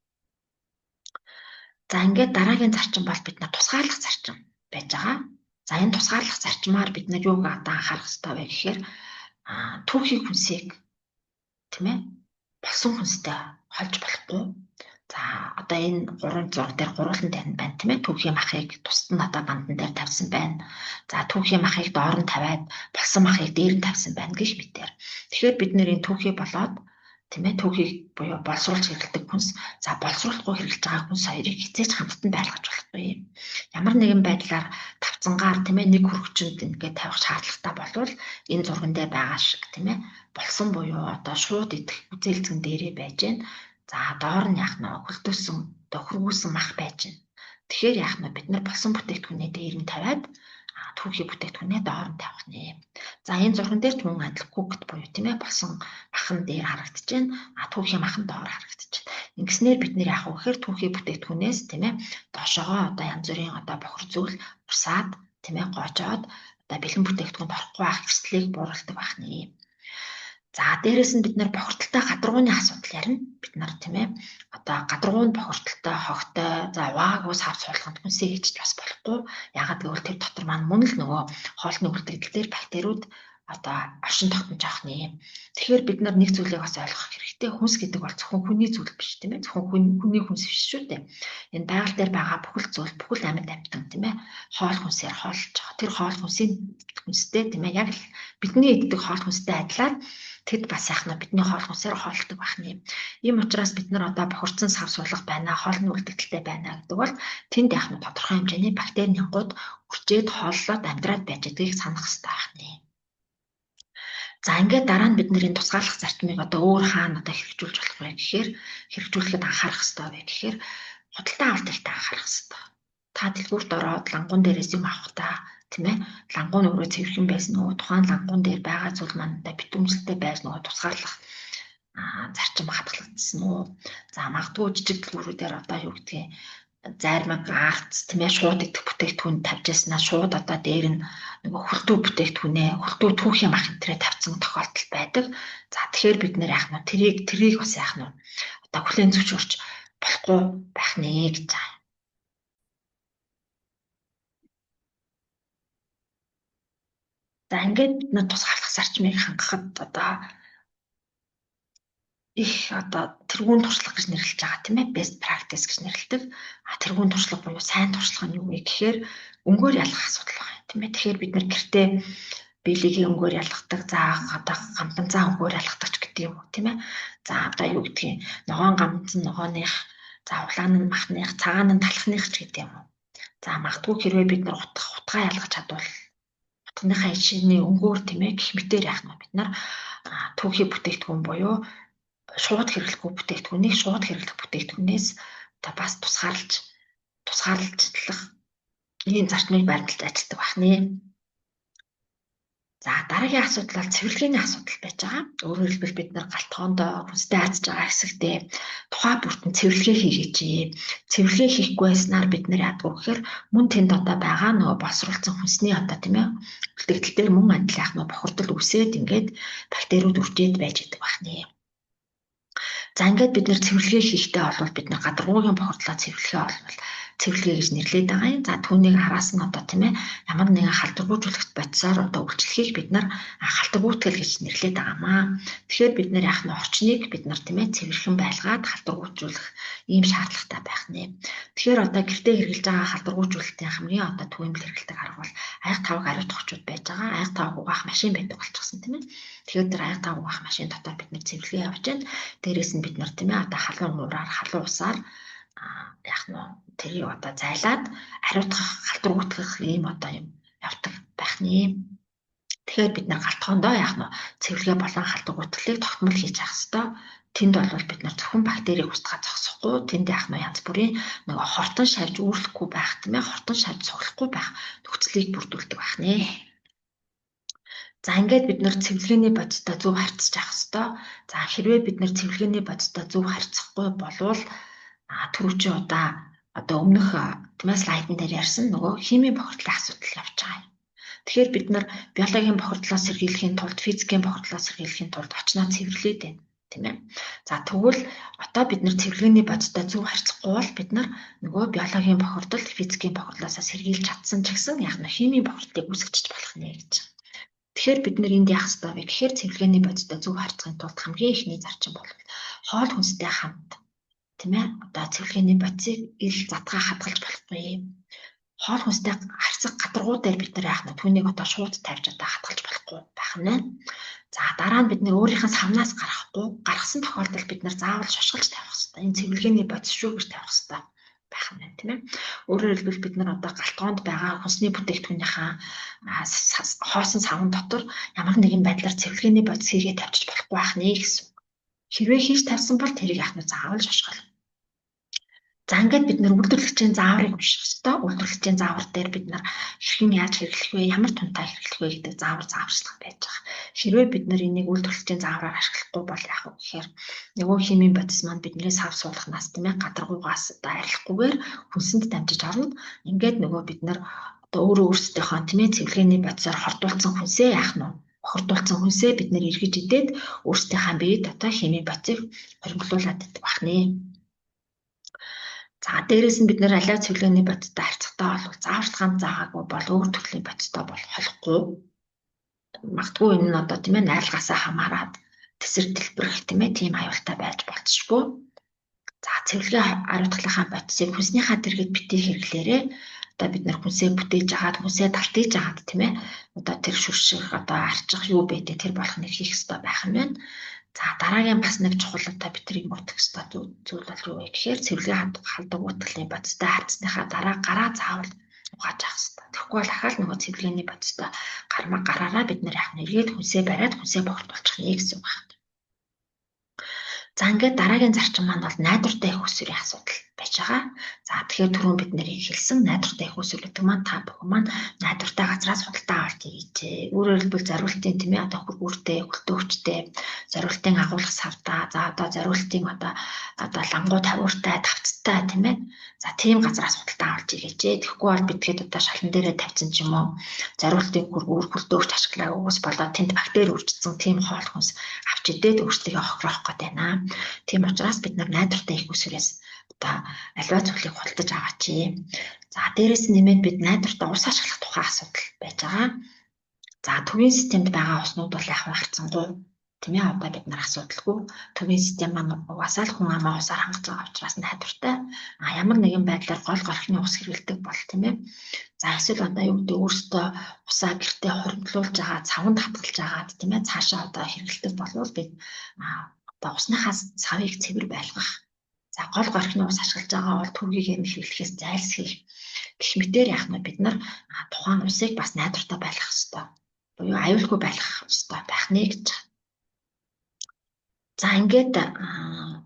S1: За ингээд дараагийн зарчим бол бид нар тусгаарлах зарчим байж байгаа. За энэ тусгаарлах зарчмаар бид нар юуг одоо анхаарах хэрэгтэй вэ гэхээр түүхий хүнсийг тийм ээ болсон хүнстэй холж болохгүй. За одоо энэ 3 зураг дээр гурван тань байна тийм ээ түүхий махыг тусад нь одоо бандан дээр тавьсан байна. За түүхий махыг доор нь тавиад болсон махыг дээр нь тавьсан байна гэх мэтээр. Тэгэхээр бид нэр энэ түүхий болоод тийм ээ түүхийг буюу боловсруулж хэрэглэдэг хүнс, за боловсруулахгүй хэрэглэж байгаа хүнс хоёрыг хизээж хамтдан байлгаж болохгүй. Ямар нэгэн байдлаар тавцангаар тийм ээ нэг хөрөгчөнд ингээд тавих шаардлагатай болвол энэ зурган дээр байгаа шиг тийм ээ болсон буюу одоо шууд идэх үзэлцэн дээрээ байж гэн. За доор нь яах нь хөлдөөсөн хөргүүлсэн мах байж гэн. Тэгэхээр яах нь бид нар болсон бүтээгдэхүүнээ дээр нь тавиад түүхий бүтээгдэхүүнээ доор нь тавих нэ. За энэ зурган дээр ч мөн адил кукт буюу тийм ээ болсон махан дээр харагдаж байна. Түүхий махан доор харагдаж байна. Ингэснээр бид нэр яах вэ гэхээр түүхий бүтээгдэхүүнээс тийм ээ доошоогоо одоо янз бүрийн одоо бохор зүйл урсаад тийм ээ гоожоод одоо бэлэн бүтээгдэхүүнд орохгүй байх эрсдлийг бууруулдаг байх нэ. За дээрэс нь бид нар бохирдолтой гадаргууны асуудал ярина. Бид нар тийм ээ одоо гадаргуунд бохирдолтой хогтой за ваагүй сар суулганд хүнсээ хийж бас болохгүй. Ягаад гэвэл тэр дотор маань мөн л нөгөө хоолны үлдэгдэл дээр бактериуд одоо оршин тогтнож авах нэ. Тэгэхээр бид нар нэг зүйлийг бас ойлгох хэрэгтэй. Хүнс гэдэг бол зөвхөн хүний зүйл биш тийм ээ. Зөвхөн хүний хүнс биш шүү дээ. Энэ байгаль дээр байгаа бүхэл зүйл, бүхэл амьд амьтан тийм ээ. Хоол хүнсээр хоолж байгаа. Тэр хоол хүнсийн хүнстэй тийм ээ. Яг л бидний иддэг хоол хүнстэй адилаар тэд бас яах нь бидний хоол хүнсээр хоолдог байх нэ. Ийм учраас бид нар одоо бохирдсан сав суулга байна, хоолны үлдэгдэлтэй байна гэдэг бол тэнд яах нь тодорхой хэмжээний бактери нянгууд үржээд хооллоод амьдраад байж байдгийг санах хэрэгтэй байх нэ. За ингээд дараа нь бид нэр энэ тусгаарлах зарчмыг одоо өөр хаана одоо хэрэгжүүлж болох вэ гэхээр хэрэгжүүлэхэд анхаарах хэрэгтэй вэ гэхээр худалдан авалт ихтэй анхаарах хэрэгтэй. Та дэлгүүрт ороод лангуун дээрээс юм авах та тийм ээ лангуун өөрөө цэвэрхэн байсан уу тухайн лангуун дээр байгаа зүйл маань одоо битүүмжлэлтэй байж нөгөө тусгаарлах зарчим хадгалагдсан уу. За магадгүй жижиг дэлгүүрүүдээр одоо юу гэдгийг зармаг аац тийм ээ шууд идэх бүтээгдэхүүн тавьж яснаа шууд одоо дээр нь нөгөө хөлтөө бүтээгдэхүүнээ хөлтөө түүхийн мах энтрээ тавьсан тохиолдол байдаг. За тэгэхээр бид нэр яах нь тэрийг бас яах нь одоо хүлээн зөвшөөрч болохгүй байх нэ гэж байна. За ингээд бид нар тусгаарлах зарчмыг хангахад одоо их одоо тэргүүн туршлага гэж нэрлэж байгаа тийм ээ best practice гэж нэрлэдэг. Тэргүүн туршлага буюу сайн туршлага нь юу вэ гэхээр өнгөөр ялгах асуудал байна тийм ээ. Тэгэхээр бид нар гэртээ биелигийн өнгөөр ялгадаг, за одоо гамбанцаа өнгөөр ялгадаг ч гэдэг юм уу тийм ээ. За одоо юу гэдгийг ногоон гамбанцан ногооных, за улаан нь махных, цагаан нь талхных ч гэдэг юм уу. За магадгүй хэрвээ бид нар утгаа ялгах чадвал утгийнхаа ишиний өнгөөр тийм ээ гэх мэтээр яах нь бид нар түүхий бүтээгдэхүүн буюу шууд хэрэглэхгүй бүтээгдэхүүнийг шууд хэрэглэх бүтээгдэхүүнээс одоо бас тусгаарлах ийм зарчмыг баримталж ажилладаг байх нэ. За дараагийн асуудал бол цэвэрлэгээний асуудал байж байгаа. Өөрөөр хэлбэл бид нар галтгоондоо хүнстэй хаацж байгаа хэсэгтээ тухай бүртэн цэвэрлэгээ хийгээч. Цэвэрлэгээ хийхгүй байснаар бид нар яадаг вэ гэхээр мөн тэнд одоо байгаа нөгөө боловсруулсан хүнсний одоо тийм ээ үлдэгдэл дээр мөн адил яах нь бохирдол үсээд ингээд бактериуд үржээд байж идэг байх нэ. За ингээд бид нэр цэвэрлэгээ хийхдээ бол бид нар гадаргуугийн бохирдлоо цэвэрлэгээ гэж нэрлэдэг байгаа юм. За түүнийг араас нь одоо тийм ээ ямар нэгэн халдваргүйжүүлэгт бодисоор одоо үйлчлэхийг бид нар халдваргүйтгэл гэж нэрлэдэг байгаамаа. Тэгэхээр бид нар яах нь орчныг бид нар тийм ээ цэвэрхэн байлгаад халдваргүйжүүлэх ийм шаардлагатай байх нэ. Тэгэхээр одоо гэртээ хэрэгжилж байгаа халдваргүйжүүлэлтийн хамгийн одоо төвөмөл хэрэгэлдэг арга бол аяг тавг ариутгахчуд байж байгаа. Аяг тавг угаах машин байдаг болчихсон тийм ээ. Тэгэхээр тэр аяг тавг угаах машин дотор бид нар цэвэрлэгээ явуулж байна. Дээрээс нь бид нар тийм ээ одоо халуун муураар халуун усаар яах нь тэрийг одоо зайлаад хариуцах халдваргүйтгэх ийм одоо юм явдаг байх нэ. Тэгэхээр бид нар галтгоондоо яах нь цэвэрлэгээ болон халдваргүйтгэлийг тогтмол хийж явах хэрэгтэй. Тэнд бол бид нар зөвхөн бактерийг устгах зогсохгүй тэнд яах нь янз бүрийн нөгөө хортон шавж үүрлэхгүй байх тийм ээ хортон шавж цуглахгүй байх нөхцөлийг бүрдүүлдэг байх нэ. За ингээд бид нар цэвэрлэгээний бодистой зөв харьцаж явах хэрэгтэй. За хэрвээ бид нар цэвэрлэгээний бодистой зөв харьцахгүй болвол түрүүчийн одоо өмнөх тийм ээ слайдн дээр ярьсан нөгөө химийн бохирдлын асуудал явж байгаа юм. Тэгэхээр бид нар биологийн бохирдлоос сэргийлэхийн тулд физикийн бохирдлоос сэргийлэхийн тулд очноо цэвэрлээд байна тийм ээ. За тэгвэл одоо бид нар цэвэрлэгээний бодистой зөв харьцахгүй бол бид нар нөгөө биологийн бохирдол физикийн бохирдлоос сэргийлж чадсан ч гэсэн яг нь химийн бохирдлыг үүсгэж болох нэ гэж. Тэгэхээр бид нар энд яах ёстой вэ гэхээр цэвэрлэгээний бодистой зөв харьцахын тулд хамгийн ихний зарчим бол хоол хүнстэй хамт тийм ээ одоо цэвэрлэгээний бодисыг ил задгаа хадгалж болохгүй. хоол хүнстэй харьцах гадаргуу дээр бид нар яах нь түүнийг одоо шууд тавьж одоо хатгалж болохгүй байх нь. За дараа нь бид нэр өөрийнхөө савнаас гаргасан тохиолдолд бид нар заавал шошголж тавих хэрэгтэй. Энэ цэвэрлэгээний бодис шүү гэж тавих хэрэгтэй байх нь тийм ээ. Өөрөөр хэлбэл бид нар одоо галтгоонд байгаа хүнсний бүтээгдэхүүнийхээ хоосон савн дотор ямар нэгэн байдлаар цэвэрлэгээний бодис хийгээ тавьчих болохгүй байх нэ гэсэн. Хэрвээ хийж тавьсан бол тэрийг яах нь заавал шошгол. За ингээд бид нар үйлдвэрлэгчийн зааврыг унших хэрэгтэй. Үйлдвэрлэгчийн заавар дээр бид нар хэрхэн яаж хэрэглэх вэ, ямар тунтаа хэрэглэх вэ гэдэг зааварчлага байж байгаа. Хэрвээ бид нар энийг үйлдвэрлэгчийн заавраар ашиглахгүй бол яах вэ гэхээр нөгөө химийн бодис маань бидний сав суулгахнаас тийм ээ гадаргуугаас одоо арилахгүйгээр хүнсэнд дамжиж орно. Ингээд нөгөө бид нар одоо өөрсдийнхөө тийм ээ цэвэрлэгээний бодисоор хордуулсан хүнсээ яах нь хордуулсан хүнсээ бид нар эргэж идээд өөрсдийнхөө биед одоо химийн бодисыг хоригдлуулад идэх байх нэ. За дээрээс нь бид нэр алиа цэвэрлэгээний бодистой харьцахтаа бол зааварчилгаанд заагаагүй бол өөр төрлийн бодистой бол холихгүй. Магадгүй энэ нь одоо тийм ээ найрлагаасаа хамаарат тесрэг дэлбэрэх тийм ээ тийм аюултай байж болцсохгүй. За цэвэрлэгээ хариуцлагынхаа бодисыг хүнснийхаа дэргэд битгий хэрэглээрээ одоо бид нар хүнсээ бүтээж агаад хүнсээ талтхийж агаад тийм ээ одоо тэр шүрших одоо арчих юу байдэ тэр болох нэг хийх хэрэгтэй байх юм байна. За дараагийн бас нэг чухал одоо битрийг мөрдөх ёстой зүйл бол юу вэ гэхээр цэвэрлэгээ халдаг уутлын бодистой харьцсныхаа дараа гараа заавал угааж авах ёстой. Тэгэхгүй бол ахаал нөгөө цэвэрлэгээний бодистой гараараа бид нэр яах нь эргээд хүнсээ бариад хүнсээ бохирдуулчих нэ гэсэн үг байна. За ингээд дараагийн зарчим маань бол найдвартай их усүрийн асуудал байж байгаа. За тэгэхээр түрүүн бид нэр хэлсэн найдвартай их усүр гэдэг маань та бүхэн маань найдвартай газраас худалдаа авалт хийжээ. Өөрөөр хэлбэл зориултын тийм ээ одоо хөргүүртэй, хөлтөөгчтэй, зориултын агуулгах савдаа, за одоо зориултын одоо лангуу тавиуртай, тавцтай тийм ээ. За тийм газраас худалдаа авалт хийгээжээ. Тэгэхгүй бол бидгээд одоо шалан дээрээ тавьсан ч юм уу зориултын хөргүүр, хөлтөөгч ашиглаа уус болоод тэнд бактери үржсэн тийм хоол хүнс авч идээд өөрсдөө хохирох гээд байна. Тийм учраас бид нар найдвартай их усүрээс одоо аливаа зүйлийг худалдаж аваач. За дээрээс нэмээд бид найдвартай ус ашиглах тухай асуудал байж байгаа. За төвийн системд байгаа уснууд бол яг харцангуй тийм ээ одоо бид нар асуудалгүй төвийн систем маань угаасаа л хүн амаа усаар хангаж байгаа учраас найдвартай. Ямар нэгэн байдлаар гол горхны ус хэрэглэдэг бол тийм ээ. За эсвэл одоо юу гэдэг өөртөө усаа гэртээ хоригдлуулж байгаа, цавнд хатгалж байгаа тийм ээ цаашаа одоо хэрэглэдэг болвол бид одоо усныхаа савыг цэвэр байлгах. За гол горхны ус ашиглаж байгаа бол төвгийгээр нь хэрэглэхээс зайлсхийх гэх мэтээр яах нь бид нар тухайн усыг бас найдвартай байлгах хэрэгтэй. Буюу аюулгүй байлгах хэрэгтэй байх нэ гэж. За ингээд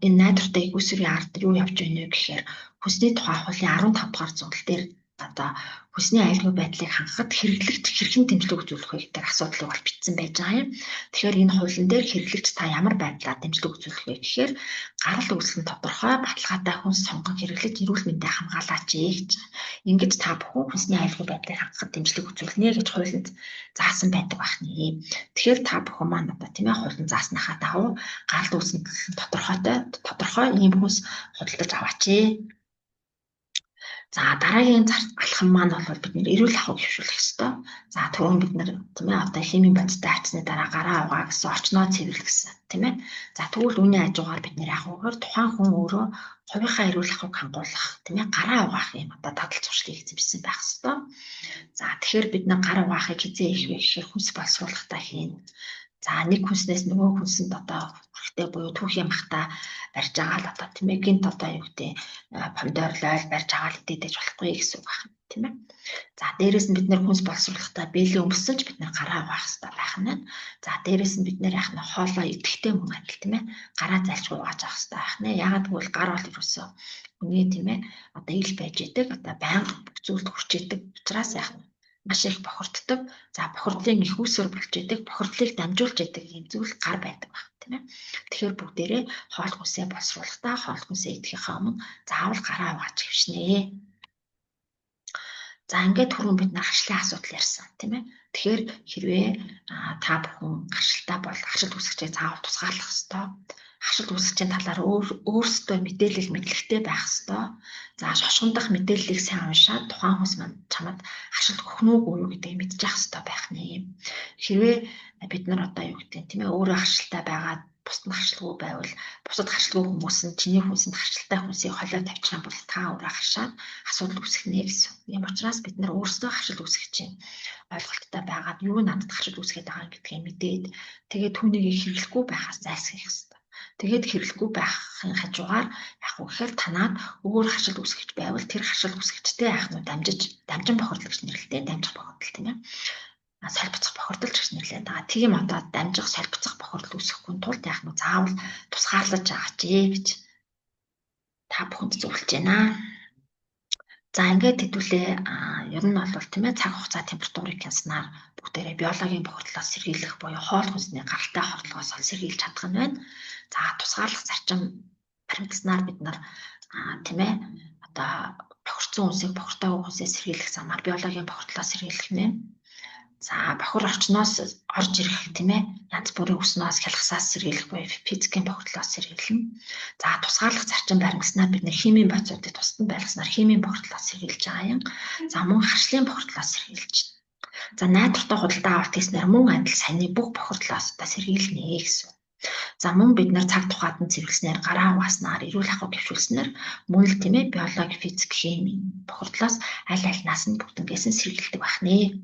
S1: энэ найдвартай их усүрийн ард юу явж байна вэ гэхээр хүнсний тухай хуулийн 15 дугаар зөвлөл дээр одоо хүнсний аюулгүй байдлыг хангахад хэрэглэгч хэрхэн дэмжлэг үзүүлэх вэ гэдэг асуудлыг бол бичсэн байж байгаа юм. Тэгэхээр энэ хуулийн дээр хэрэглэгч та ямар байдлаар дэмжлэг үзүүлэх вэ гэхээр гарал үүслэн тодорхой баталгаатай хүнс сонгон хэрэглэж эрүүл мэндийг хамгаалаач гэж. Ингэж та бүхэн хүнсний аюулгүй байдлыг хангахад дэмжлэг үзүүлнэ гэж хуулинд заасан байдаг байна. Тэгэхээр та бүхэн маань одоо тийм ээ хуулийн заасныхаа дагуу гарал үүслэн тодорхой ийм хүнс худалдаж аваач. За дараагийн алхам маань бол бид нэр эрүүл ахуйг хөвшүүлэх ёстой. За түрүүн бид нэр тийм ээ одоо химийн бодистой хайцны дараа гараа угаа гэсэн орчноо цэвэрлэх гэсэн тийм ээ. За тэгвэл үүний хажуугаар бид нэр яг үгээр тухайн хүн өөрөө хувийнхаа эрүүл ахуйг хангуулах тийм ээ гараа угаах юм одоо дадал зуршлыг эзэмшсэн байх ёстой. За тэгэхээр бид нэр гараа угаахыг хизээ хийх вэ гэхээр хүнс боловсруулалтаа хийнэ. За нэг хүнснээс нөгөө хүнсэнд одоо хэрэгтэй буюу түүхийн махта барьж байгаа л одоо тийм ээ гинт одоо юу гэдэг помидор лойл барьж байгаа л идэж болохгүй гэсэн үг байна тийм ээ. За дээрээс нь бид нэр хүнс боловсруулалтаа бэлэн өмсөж бид нэр гараа угаах хэрэгтэй байх нь. За дээрээс нь бид нэр яах нь хоолоо идэхтэй мөн адил тийм ээ гараа зайлшгүй угааж авах хэрэгтэй байх нь. Ягаад гэвэл гар бол ерөөсөө хүний тийм ээ одоо ил байж идэг одоо байнга бүх зүйлд хүрч идэг учраас яах нь маш их бохирддог. За бохирдлын их усүр болж идэг, бохирдлыг дамжуулж идэг юм зүйл гар байдаг баг тийм ээ. Тэгэхээр бүгдээрээ хоол хүнсээ боловсруулахдаа хоол хүнсээ идэхийнхаа өмнө заавал гараа угааж хэвшнэ. За ингээд түрүүн бид харшлын асуудал ярьсан тийм ээ. Тэгэхээр хэрвээ та бүхэн харшилтаа бол харшилт үүсгчээ заавал тусгаарлах ёстой. Харшилт үүсгчийн талаар өөрсдөө мэдээлэл мэдлэгтэй байх ёстой. За шошгондох мэдээллийг сайн уншаад тухайн хүмүүс маань чамд харшилт өгөх нь үгүй юу гэдгийг мэдчих ёстой байх нэ. Хэрвээ бид нар одоо юу гэдэг тийм ээ өөрөө харшилтаа байгаад бусд нь харшилгүй байвал бусад харшилгүй хүмүүс нь чиний хүнсэнд харшилтай хүнсийг холио тавьчих юм бол та өөрөө харшаад асуудал үүсгэнэ гэсэн. Ийм учраас бид нар өөрсдөө харшил үүсгэж чинь ойлголттой байгаад юу надад харшил үүсгээд байгаа гэдгийг мэдээд тэгээд түүнийг хэрэглэхгүй байхаас зайлсхийх хэрэгтэй. Тэгээд хэрэглэхгүй байхын хажуугаар яг үхээр танаад өөр харшил үүсгэж байвал тэр харшил үүсгэгчтэй яах нь дамжин бохирдол гэж нэрлэдэг, дамжих бохирдол тийм ээ. Солилцох бохирдол гэж нэрлэдэг байгаа. Тийм одоо дамжих, солилцох бохирдол үүсгэхгүй тулд яах нь заавал тусгаарлаж аваач гэж та бүхэнд зөвлөж байна. За ингээд хэдүүлээ ер нь бол тийм ээ цаг хугацаа температурыг хянснаар бүгдээрээ биологийн бохирдлоос сэргийлэх буюу хоол хүнсний гаралтай хордлогоос сэргийлж чадах нь байна. За тусгаарлах зарчим баримтаснаар бид нар тийм ээ одоо бохирцсон хүнсийг бохиртойгоо хүнсээс сэргийлэх замаар биологийн бохирдлоос сэргийлэх нь байна. За бохир орчноос орж ирэх тийм ээ янз бүрийн өснөөс хялгасаас сэргийлэх буюу физикийн бохирдлоос сэргийлнэ. За тусгаарлах зарчим баримтаснаар бид нэр химийн бодисуудыг тусдан байлгаснаар химийн бохирдлоос сэргийлж байгаа юм. За мөн харшлын бохирдлоос сэргийлж байна. За найдвартай худалдаа авалт хийснээр мөн адил саяны бүх бохирдлоос сэргийлнэ гэсэн. За мөн бид нар цаг тухайд нь цэвэрлснээр гараа угааснаар эрүүл ахуй гэвшүүлснээр мөн л тийм ээ биологи, физик, хими бохирдлоос аль альнаас нь бүгднгээс нь сэргийлдэг байна.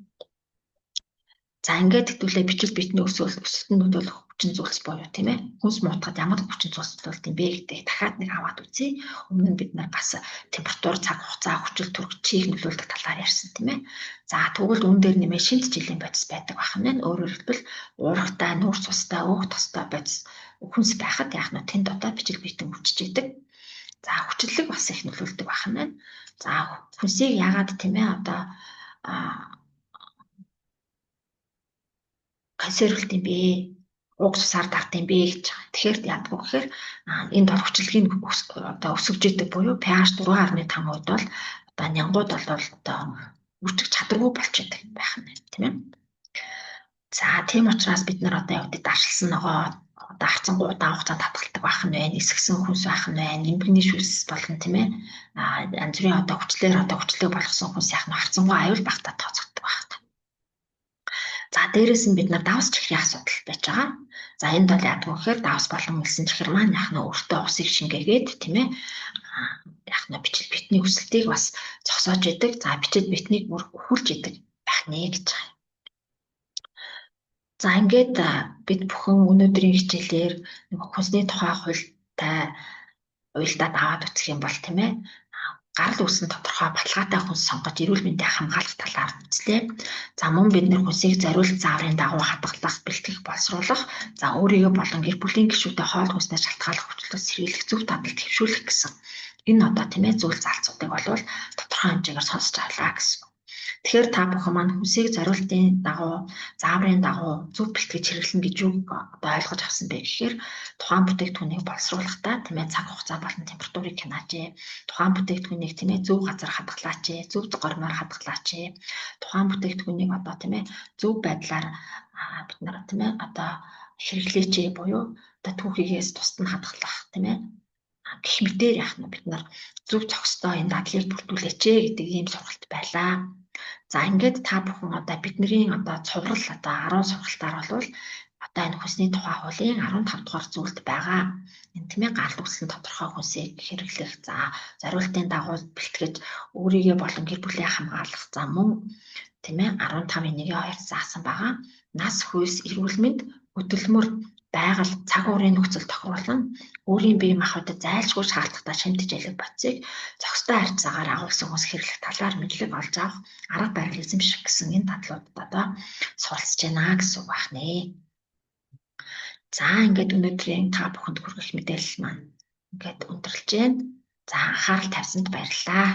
S1: За ингээд хэдүүлээ бичил битний өсөлтөнд бол хүчин зүйлс буюу тийм ээ хүнс муутахад ямар хүчин зүйлс болд юм бэ гэдэг дахиад нэг аваад үзье. Өмнө нь бид нар бас температур, цаг хугацаа, хүчил төрөх чийг нөлөөлдөг талаар ярьсан тийм ээ. За тэгвэл үүн дээр нэмээ шинж жилийн бодис байдаг байх нь. Өөрөөр хэлбэл уургатай, нүүрс цустай, өөх тостой бодис хүнс байхад яах нь тэнд одоо бичил битэн өвчж идэг. За хүчлэг бас их нөлөөлдөг байх нь. За хүнсийг яагаад тийм ээ одоо консервлт юм бэ? Уг цусаар давт юм бэ гэж байгаа. Тэгэхээр яадаг вэ гэхээр энэ дор хүчлэгийн одоо өсөж идэг буюу pH 4.5 үед бол одоо нянгууд бол одоо үүсгэж чадваргүй болчиход байх нь тийм ээ. За тийм учраас бид нар одоо явдад даршилсан ногоо одоо харцангуу удаан хугацаанд татгалдаг байх нь байна, эсгсэн хүнс байх нь байна, нимбэгний шүүс болно тийм ээ. Янз бүрийн одоо хүчлэг болгосон хүнс яах нь харцангуу аюул багтаа тооцогддог байх. За дээрээс нь бид нар давс чихрийн асуудал байж байгаа. За энд бол яадаг вэ гэхээр давс болон мэлсэн чихэр маань яах нь өөртөө усыг шингээгээд тийм ээ яах нь бичил битний өсөлтийг бас зогсоож идэг. За бичил битнийг бүр өхүүлж идэг байх нэ гэж байгаа. За ингээд бид бүхэн өнөөдрийн хичээлээр нэг хүнсний тухай хуультай уялдаад аваад үзэх юм бол тийм ээ гарал үүсэн тодорхой баталгаатай хүнс сонгож эрүүл мэндийг хамгаалах талаар үзлээ. За мөн бид нэр хүнсийг зориулт зааврын дагуу хадгалах, бэлтгэх, боловсруулах, за өөрийгөө болон гэр бүлийн гишүүдэд хоол хүнснээс шалтгааллах хүчлээс сэргийлэх зөв дадалд хэвшүүлэх гэсэн. Энэ одоо тийм ээ зүйл залцуудыг болвол тодорхой хэмжээгээр сонсож авлаа гэсэн. Тэгэхээр та бүхэн маань хүнсийг зориултын дагуу, зааврын дагуу зөв бэлтгэж хэрэглэнэ гэж юу одоо ойлгож авсан бэ гэхээр тухайн бүтээгдэхүүнийг боловсруулахдаа тийм ээ цаг хугацаа болон температурыг хянаач. Тухайн бүтээгдэхүүнийг тийм ээ зөв газар хадгалаач, зөв гормоор хадгалаач. Тухайн бүтээгдэхүүнийг одоо тийм ээ зөв байдлаар бид нар тийм ээ одоо хэрэглээч буюу одоо түүхийгээс тусад нь хадгалах тийм ээ гэх мэтээр яах нь бид нар зөв зохистой энэ дадлыг бүрдүүлээч гэдэг ийм сургалт байлаа. За ингээд та бүхэн одоо бидний одоо цуврал одоо 10 сургалтаар болвол одоо энэ хүнсний тухай хуулийн 15 дугаар зүйлд байгаа. Энэ тийм ээ гарал үүсэлэн тодорхой хүнсийг хэрэглэх, за зориултын дагуу бэлтгэж өөрийгөө болон гэр бүлээ хамгаалах, за мөн тийм ээ 15.1.2 заасан байгаа. Нас, хүйс, эрүүл мэнд, хөдөлмөр, байгаль, цаг уурын нөхцөл тохируулан өөрийн бие махбодод зайлшгүй шаардлагатай шимтэж ялэг бодисыг зохистой харьцаагаар агуулсан хүнс хэрэглэх талаар мэдлэг олж авах арга барил эзэмших гэсэн энэ татлуудад одоо суралцж байна гэсэн үг байна. За ингээд өнөөдрийн та бүхэнд хүргэх мэдээлэл маань ингээд өндөрлж байна. За анхаарал тавьсанд баярлалаа.